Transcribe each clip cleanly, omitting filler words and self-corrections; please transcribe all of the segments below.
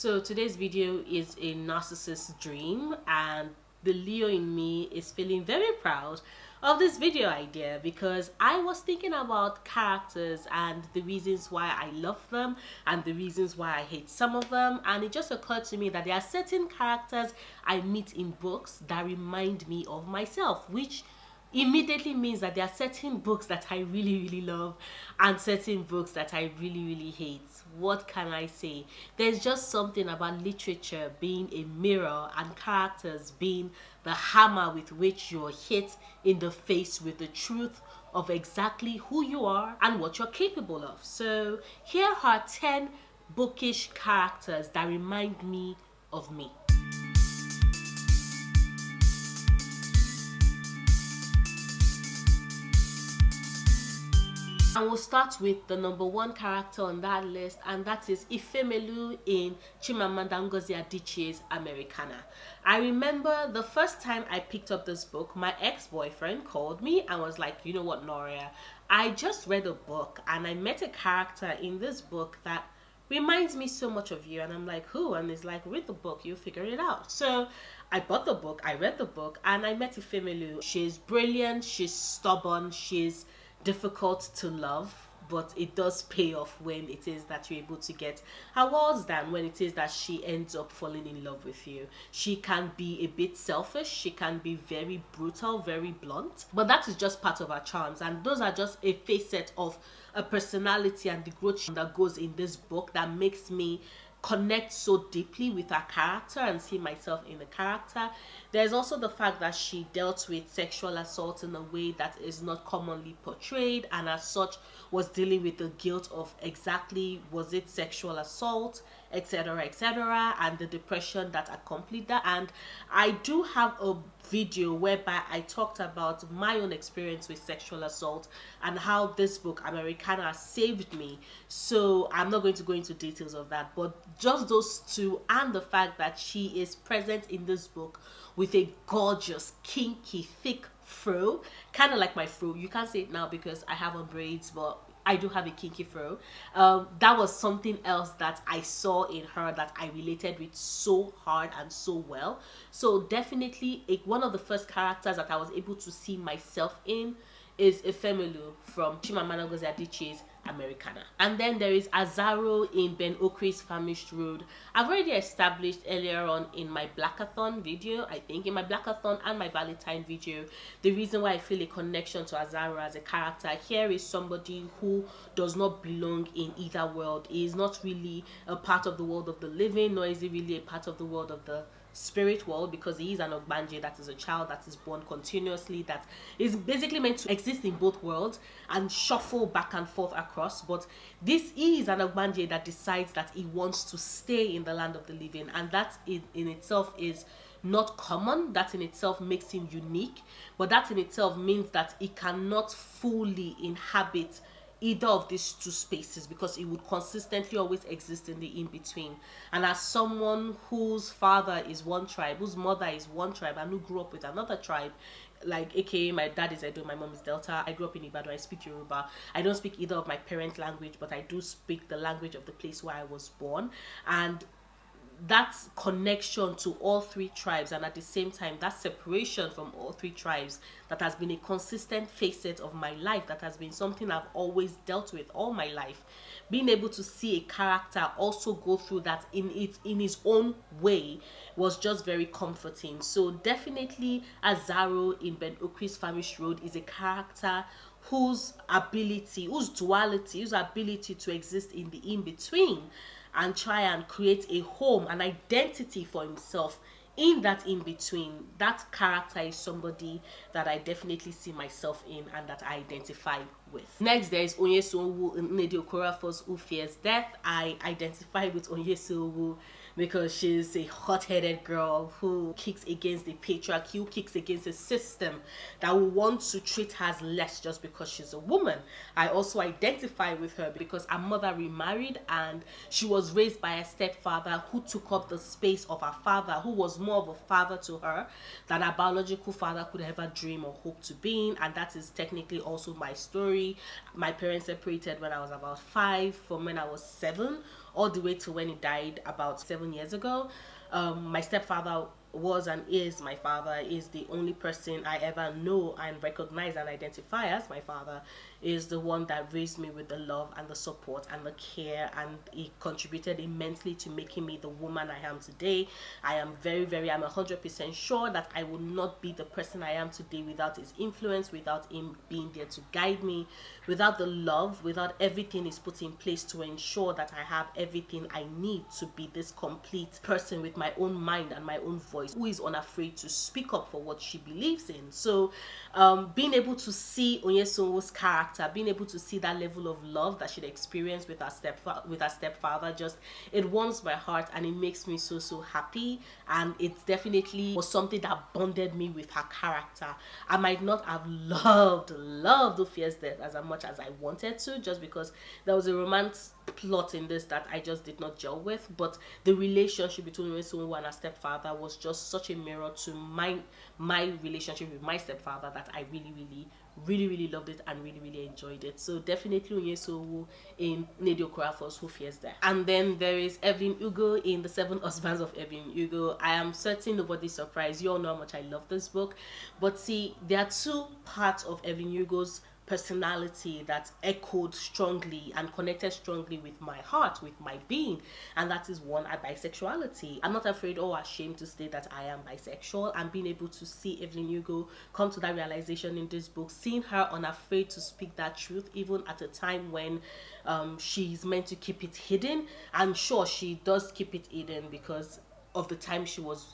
So today's video is a narcissist dream, and the Leo in me is feeling very proud of this video idea because I was thinking about characters and the reasons why I love them and the reasons why I hate some of them, and it just occurred to me that there are certain characters I meet in books that remind me of myself, which immediately means that there are certain books that I really love and certain books that I really hate. What can I say? There's just something about literature being a mirror and characters being the hammer with which you're hit in the face with the truth of exactly who you are and what you're capable of. So here are 10 bookish characters that remind me of me. And we'll start with the number one character on that list, and that is Ifemelu in Chimamanda Ngozi Adichie's Americana. I remember the first time I picked up this book, my ex-boyfriend called me and was like, you know what, Noria, I just read a book and I met a character in this book that reminds me so much of you. And I'm like, who? And he's like, read the book, you'll figure it out. So I bought the book, I read the book, and I met Ifemelu. She's brilliant, she's stubborn, she's difficult to love, but it does pay off when it is that you're able to get awards done, when it is that she ends up falling in love with you. She can be a bit selfish, she can be very brutal, very blunt, but that is just part of her charms, and those are just a facet of a personality and the growth that goes in this book that makes me connect so deeply with her character and see myself in the character. There's also the fact that she dealt with sexual assault in a way that is not commonly portrayed, and as such was dealing with the guilt of exactly was it sexual assault, etc., and the depression that accompanied that. And I do have a video whereby I talked about my own experience with sexual assault and how this book Americana saved me, so I'm not going to go into details of that, but just those two and the fact that she is present in this book with a gorgeous kinky thick fro, kind of like my fro. You can't say it now because I have on braids, but I do have a kinky fro. That was something else that I saw in her that I related with so hard and so well. So definitely one of the first characters that I was able to see myself in is Ifemelu from Chimamanda Ngozi Adichie's Americana. And then there is Azaro in Ben Okri's Famished Road. I've already established earlier on in my Blackathon video, I think in my Blackathon and my Valentine video, the reason why I feel a connection to Azaro as a character. Here is somebody who does not belong in either world. He is not really a part of the world of the living, nor is he really a part of the world of the spirit world, because he is an Ogbanje, that is a child that is born continuously, that is basically meant to exist in both worlds and shuffle back and forth across. But this is an Ogbanje that decides that he wants to stay in the land of the living, and that in itself is not common. That in itself makes him unique, but that in itself means that he cannot fully inhabit either of these two spaces because it would consistently always exist in the in-between. And as someone whose father is one tribe, whose mother is one tribe, and who grew up with another tribe, like aka my dad is Edo, my mom is Delta, I grew up in Ibadan, I speak Yoruba. I don't speak either of my parents' language, but I do speak the language of the place where I was born. And that connection to all three tribes, and at the same time that separation from all three tribes, that has been a consistent facet of my life, that has been something I've always dealt with all my life. Being able to see a character also go through that in his own way was just very comforting. So definitely Azaro in Ben Okri's Famished Road is a character whose ability, whose duality, whose ability to exist in the in-between and try and create a home, an identity for himself in that in-between. That character is somebody that I definitely see myself in and that I identify with. Next, there is Onyesuowu in Nnedi Okorafor's Who Fears Death. I identify with Onyesuowu because she's a hot-headed girl who kicks against the patriarchy, who kicks against a system that will want to treat her as less just because she's a woman. I also identify with her because her mother remarried and she was raised by a stepfather who took up the space of her father, who was more of a father to her than her biological father could ever dream or hope to be. And that is technically also my story. My parents separated when I was about 5 from when I was 7 all the way to when he died about 7 years ago. My stepfather was and is my father, is the only person I ever know and recognize and identify as my father, is the one that raised me with the love and the support and the care, and he contributed immensely to making me the woman I am today. I am I'm 100% sure that I would not be the person I am today without his influence, without him being there to guide me, without the love, without everything he's put in place to ensure that I have everything I need to be this complete person with my own mind and my own voice, who is unafraid to speak up for what she believes in. So being able to see Onyesowo's character, being able to see that level of love that she'd experienced with her stepfather, just, it warms my heart and it makes me so happy. And it definitely was something that bonded me with her character. I might not have loved Ufie's death as much as I wanted to, just because there was a romance plot in this that I just did not gel with, but the relationship between Onyesowo and her stepfather was just such a mirror to my relationship with my stepfather, that I really loved it and really enjoyed it. So definitely Onyesowo in Nnedi Okorafor's Who Fears Death. And then there is Evelyn Ugo in The Seven Husbands of Evelyn Ugo. I am certain nobody's surprised. You all know how much I love this book. But see, there are two parts of Evelyn Ugo's personality that echoed strongly and connected strongly with my heart, with my being, and that is one, bisexuality. I'm not afraid or ashamed to state that I am bisexual, and being able to see Evelyn Hugo come to that realization in this book, seeing her unafraid to speak that truth even at a time when she's meant to keep it hidden. And sure, she does keep it hidden because of the time she was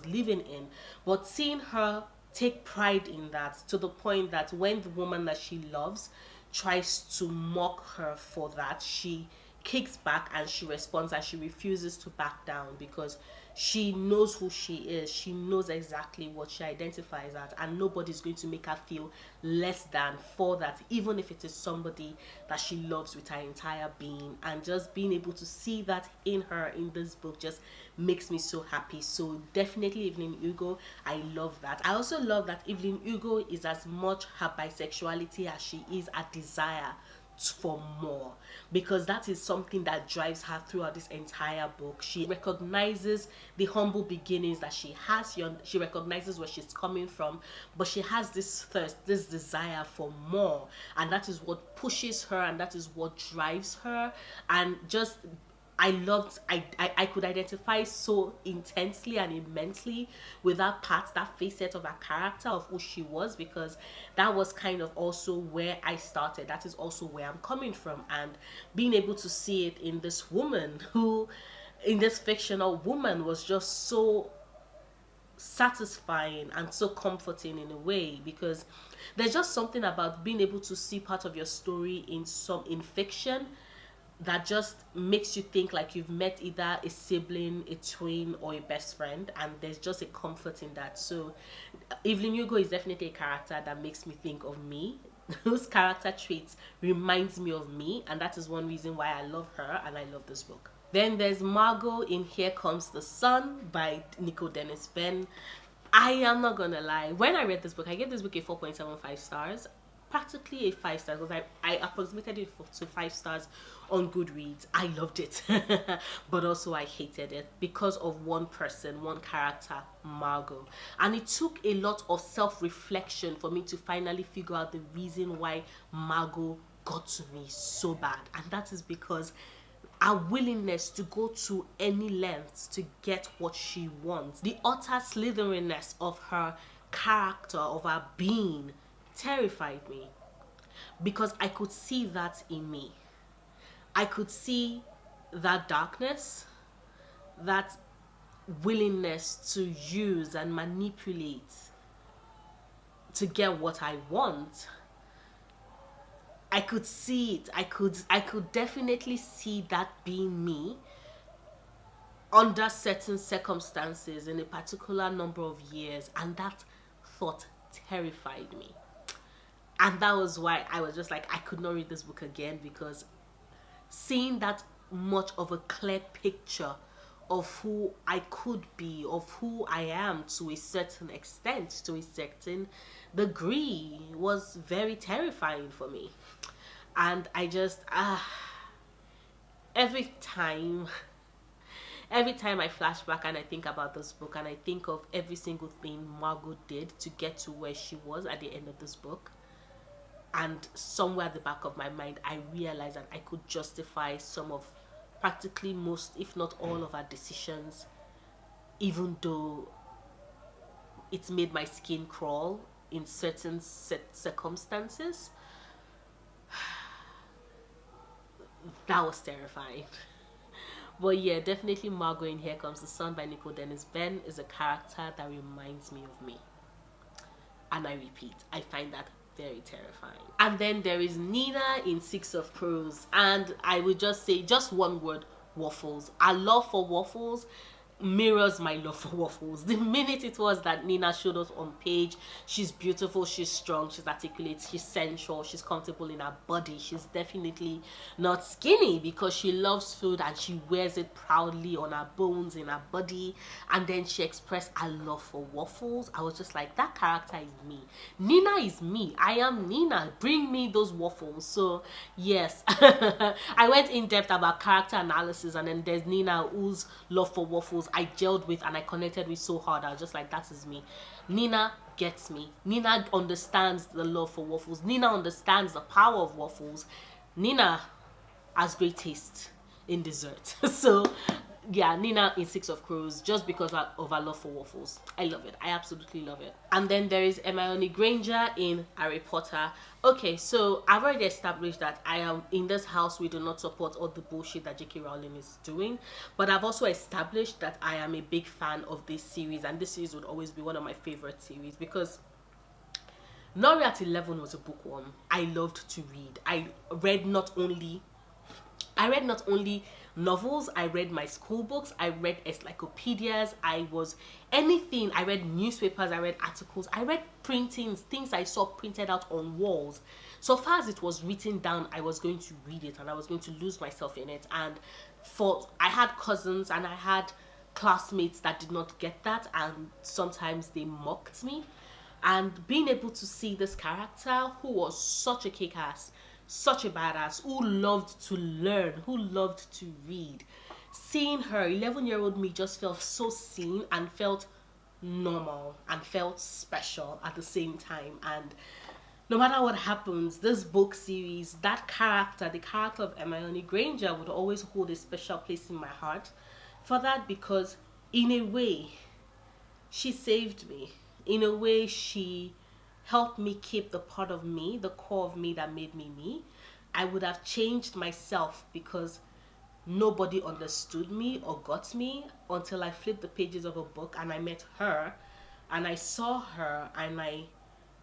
living in, but seeing her take pride in that, to the point that when the woman that she loves tries to mock her for that, she kicks back and she responds, and she refuses to back down, because she knows who she is. She knows exactly what she identifies as, and nobody's going to make her feel less than for that, even if it is somebody that she loves with her entire being. And just being able to see that in her in this book just makes me so happy. So definitely Evelyn Hugo, I love that. I also love that Evelyn Hugo is as much her bisexuality as she is a desire for more, because that is something that drives her throughout this entire book. She recognizes the humble beginnings that she has. She recognizes where she's coming from, but she has this thirst, this desire for more, and that is what pushes her, and that is what drives her. And just, I could identify so intensely and immensely with that part, that facet of her character, of who she was, because that was kind of also where I started. That is also where I'm coming from. And being able to see it in this woman who, in this fictional woman, was just so satisfying and so comforting in a way, because there's just something about being able to see part of your story in fiction that just makes you think like you've met either a sibling, a twin, or a best friend, and there's just a comfort in that. So Evelyn Hugo is definitely a character that makes me think of me, whose character traits reminds me of me, and that is one reason why I love her and I love this book. Then there's Margot in Here Comes the Sun by Nico Dennis Ben. I am not gonna lie, when I read this book, I gave this book a 4.75 stars, practically a 5 stars, because I approximated it to 5 stars on Goodreads. I loved it, but also I hated it because of one person, one character, Margot. And it took a lot of self-reflection for me to finally figure out the reason why Margot got to me so bad. And that is because our willingness to go to any lengths to get what she wants, the utter slitheriness of her character, of her being, terrified me, because I could see that in me. I could see that darkness, that willingness to use and manipulate to get what I want. I could see it. I could definitely see that being me under certain circumstances in a particular number of years, and that thought terrified me. And that was why I was just like, I could not read this book again, because seeing that much of a clear picture of who I could be, of who I am to a certain extent, to a certain degree, was very terrifying for me. And I just, every time every time I flash back and I think about this book and I think of every single thing Margot did to get to where she was at the end of this book, and somewhere at the back of my mind I realized that I could justify some of, practically most if not all of her decisions, even though it's made my skin crawl in certain circumstances. That was terrifying. But yeah, definitely Margot in Here Comes the Sun by Nicole Dennis Benn is a character that reminds me of me. And I repeat, I find that very terrifying. And then there is Nina in Six of Crows. And I would just say just one word: waffles. Our love for waffles mirrors my love for waffles. The minute it was that Nina showed us on page, she's beautiful, she's strong, she's articulate, she's sensual, she's comfortable in her body. She's definitely not skinny because she loves food and she wears it proudly on her bones, in her body. And then she expressed her love for waffles. I was just like, that character is me. Nina is me. I am Nina. Bring me those waffles. So yes, I went in depth about character analysis, and then there's Nina, whose love for waffles I gelled with and I connected with so hard. I was just like, that is me. Nina gets me. Nina understands the love for waffles. Nina understands the power of waffles. Nina has great taste in dessert. So yeah, Nina in Six of Crows, just because of her love for waffles. I love it. I absolutely love it. And then there is Hermione Granger in Harry Potter. Okay, so I've already established that I am in this house. We do not support all the bullshit that J.K. Rowling is doing, but I've also established that I am a big fan of this series, and this series would always be one of my favorite series because Nori at 11 was a bookworm. I loved to read. I read not only novels, I read my school books, I read encyclopedias, I read newspapers, I read articles, I read printings, things I saw printed out on walls. So far as it was written down, I was going to read it and I was going to lose myself in it. And I had cousins and I had classmates that did not get that, and sometimes they mocked me. And being able to see this character who was such a kick-ass, such a badass, who loved to learn, who loved to read, seeing her, 11-year-old me just felt so seen and felt normal and felt special at the same time. And no matter what happens, this book series, that character, the character of Hermione Granger, would always hold a special place in my heart. For that, because in a way, she saved me. In a way, she helped me keep the part of me, the core of me that made me me. I would have changed myself because nobody understood me or got me until I flipped the pages of a book and I met her and I saw her and I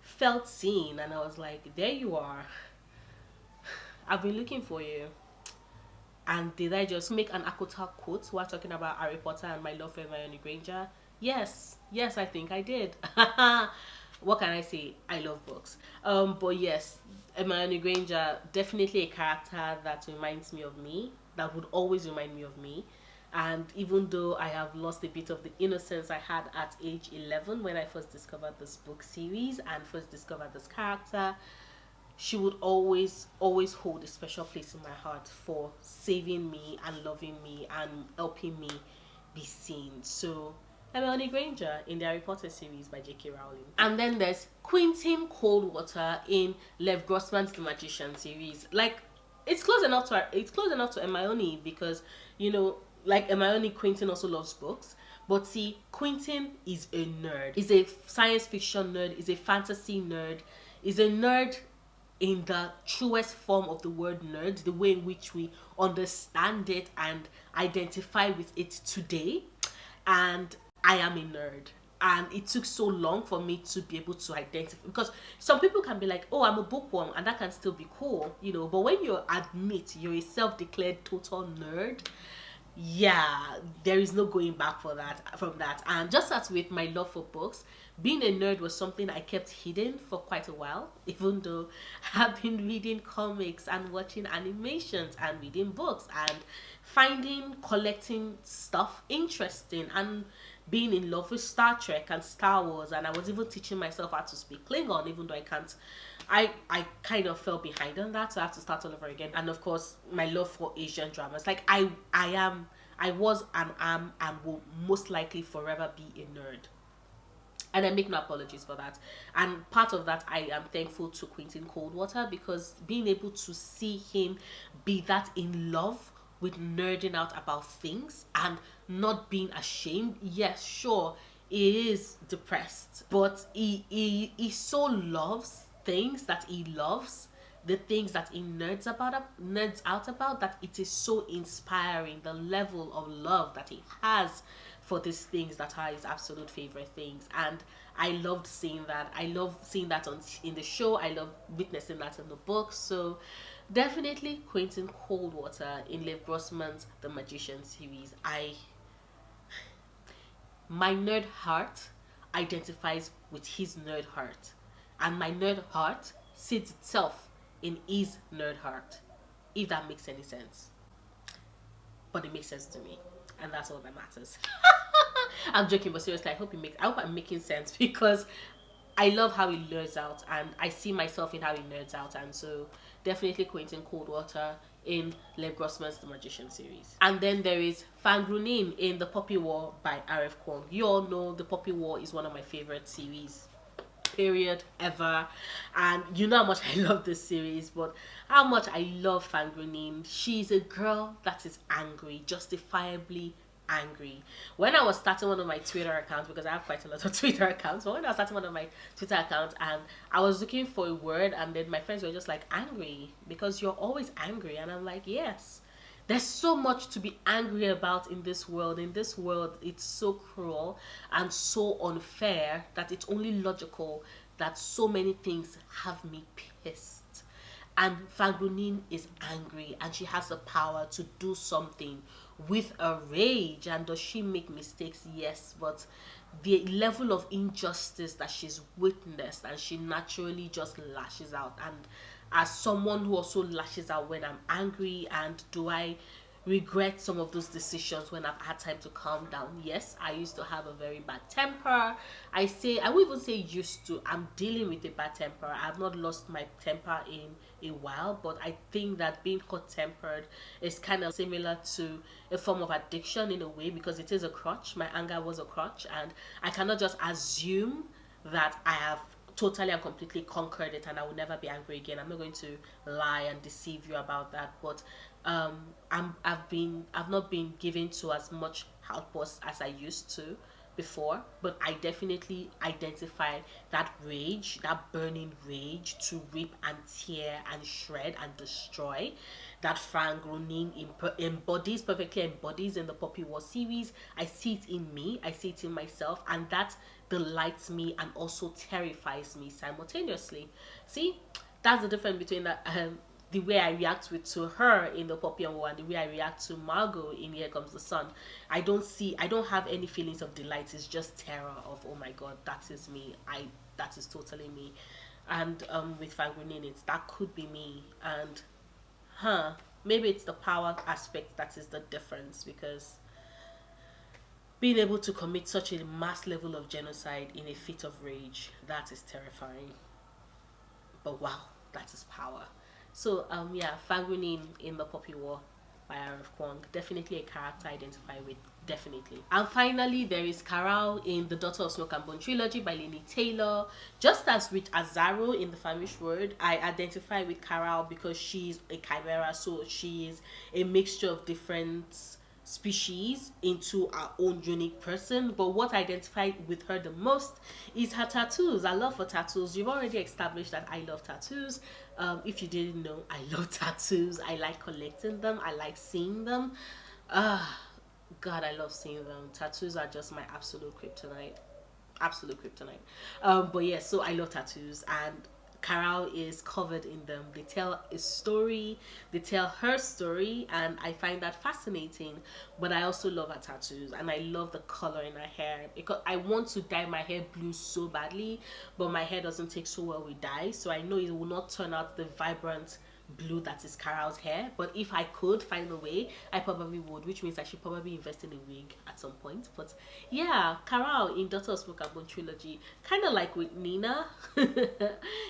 felt seen, and I was like, there you are. I've been looking for you. And did I just make an Akota quote while talking about Harry Potter and my love for Hermione Granger? Yes, I think I did. What can I say? I love books. But yes, Hermione Granger, definitely a character that reminds me of me, that would always remind me of me. And even though I have lost a bit of the innocence I had at age 11 when I first discovered this book series and first discovered this character, she would always hold a special place in my heart for saving me and loving me and helping me be seen. So Hermione Granger in the Harry Potter series by J.K. Rowling. And then there's Quentin Coldwater in Lev Grossman's The Magician series. Like, it's close enough to Hermione because, like Hermione, Quentin also loves books. But see, Quentin is a nerd. He's a science fiction nerd. He's a fantasy nerd. He's a nerd in the truest form of the word nerd, the way in which we understand it and identify with it today. And I am a nerd. And it took so long for me to be able to identify, because some people can be like, oh, I'm a bookworm, and that can still be cool, but when you admit you're a self-declared total nerd, yeah, there is no going back from that. And just as with my love for books, being a nerd was something I kept hidden for quite a while, even though I've been reading comics and watching animations and reading books and collecting stuff interesting and being in love with Star Trek and Star Wars. And I was even teaching myself how to speak Klingon, even though I can't I kind of fell behind on that, so I have to start all over again. And of course, my love for Asian dramas. Like I was and am and will most likely forever be a nerd. And I make no apologies for that. And part of that, I am thankful to Quentin Coldwater, because being able to see him be that in love with nerding out about things and not being ashamed. Yes, sure, he is depressed, but he so loves things that he loves, the things that he nerds out about, that it is so inspiring, the level of love that he has for these things that are his absolute favorite things. And I loved seeing that. I love seeing that in the show. I love witnessing that in the book. So definitely Quentin Coldwater in Lev Grossman's The Magician series. My nerd heart identifies with his nerd heart, and my nerd heart sees itself in his nerd heart, if that makes any sense. But it makes sense to me, and that's all that matters. I'm joking, but seriously, I hope I'm making sense, because I love how he nerds out, and I see myself in how he nerds out. And so definitely Quentin Coldwater in Lev Grossman's The Magician series. And then there is Fangrunin in The Poppy War by R.F. Kuang. You all know The Poppy War is one of my favorite series, period, ever. And you know how much I love this series, but how much I love Fangrunin. She's a girl that is angry, justifiably angry. When I was starting one of my Twitter accounts, because I have quite a lot of Twitter accounts, but when I was starting one of my Twitter accounts and I was looking for a word, and then my friends were just like, angry, because you're always angry. And I'm like, yes, there's so much to be angry about in this world. In this world, it's so cruel and so unfair that it's only logical that so many things have me pissed. And Fangrunin is angry, and she has the power to do something with a rage. And does she make mistakes? Yes, but the level of injustice that she's witnessed, and she naturally just lashes out. And as someone who also lashes out when I'm angry, and do I regret some of those decisions when I've had time to calm down? Yes, I used to have a very bad temper. I would even say used to. I'm dealing with a bad temper. I've not lost my temper in a while, but I think that being hot tempered is kind of similar to a form of addiction in a way, because it is a crutch. My anger was a crutch, and I cannot just assume that I have totally and completely conquered it and I will never be angry again. I'm not going to lie and deceive you about that, but I've not been given to as much outbursts as I used to before, but I definitely identify that rage, that burning rage to rip and tear and shred and destroy, that Frank Ronin perfectly embodies in the Poppy War series. I see it in me, I see it in myself, and that delights me and also terrifies me simultaneously. See, that's the difference between the way I react to her in the Poppy War and the way I react to Margot in Here Comes the Sun. I don't have any feelings of delight. It's just terror of, oh my god, that is me. That is totally me. And with Fangrunin, it's that could be me. And maybe it's the power aspect that is the difference, because being able to commit such a mass level of genocide in a fit of rage, that is terrifying. But wow, that is power. So yeah, Fangrunin in the Poppy War by R.F. Kuang, definitely a character I identify with, definitely. And finally, there is Karal in the Daughter of Smoke and Bone trilogy by Laini Taylor. Just as with Azaro in The Famished Word, I identify with Karal because she's a chimera, so she is a mixture of different species into our own unique person. But what I identify with her the most is her tattoos. I love her tattoos. You've already established that I love tattoos. If you didn't know, I love tattoos. I like collecting them. I like seeing them. God, I love seeing them. Tattoos are just my absolute kryptonite. Absolute kryptonite. But yeah, so I love tattoos, and Karal is covered in them. They tell a story, they tell her story, and I find that fascinating. But I also love her tattoos, and I love the color in her hair, because I want to dye my hair blue so badly, but my hair doesn't take so well with dye, so I know it will not turn out the vibrant blue that is Kara's hair, but if I could find a way, I probably would, which means I should probably invest in a wig at some point. But yeah, Kara in Daughter of Smoke and Bone trilogy, kind of like with Nina,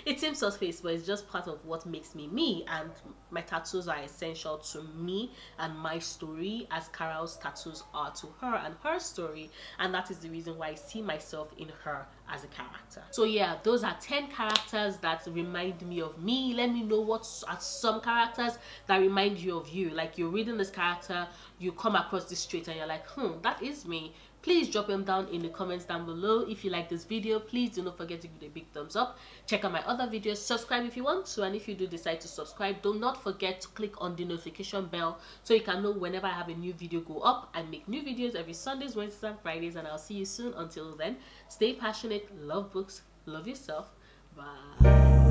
it seems surface, but it's just part of what makes me me, and my tattoos are essential to me and my story, as Kara's tattoos are to her and her story, and that is the reason why I see myself in her as a character. So yeah, those are 10 characters that remind me of me. Let me know what are some characters that remind you of you. Like you're reading this character, you come across this trait and you're like, that is me. Please drop them down in the comments down below. If you like this video, please do not forget to give it a big thumbs up. Check out my other videos, subscribe if you want to, and if you do decide to subscribe, do not forget to click on the notification bell so you can know whenever I have a new video go up. I make new videos every Sundays, Wednesdays, and Fridays, and I'll see you soon. Until then, stay passionate, love books, love yourself. Bye.